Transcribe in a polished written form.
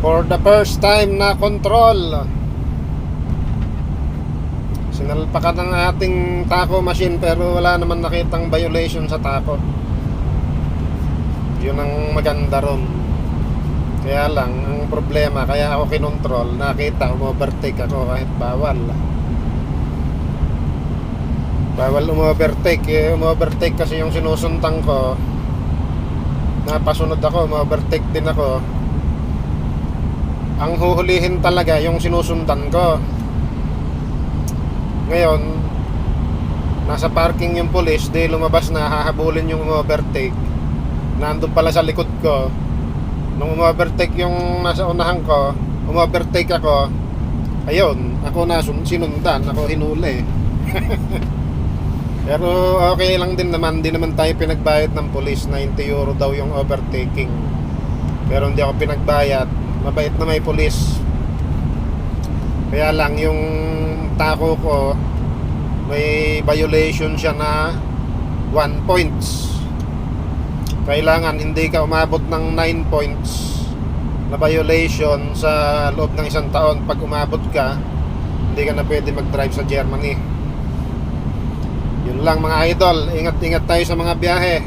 For the first time na control, sinalpakan ng ating taco machine pero wala naman nakitang violation sa taco. Yun ang maganda ron. Kaya lang, ang problema, kaya ako kinontrol, nakita, umovertake ako kahit bawal. Bawal umovertake. Umovertake kasi yung sinusuntang ko. Napasunod ako, umovertake din ako. Ang huhulihin talaga yung sinusundan ko. Ngayon, nasa parking yung police, di lumabas na hahabulin yung umovertake. Nandun pala sa likod ko. Nung umovertake yung nasa unahan ko, umovertake ako. Ayun, ako na sinundan, ako hinuli. Pero okay lang din naman, di naman tayo pinagbayad ng police. 90 euro daw yung overtaking. Pero hindi ako pinagbayad. Mabait na may police. Kaya lang yung taco ko, may violation siya na 1 points. Kailangan hindi ka umabot ng 9 points na violation sa loob ng isang taon. Pag umabot ka, hindi ka na pwede mag-drive sa Germany. Yun lang mga idol, ingat-ingat tayo sa mga biyahe.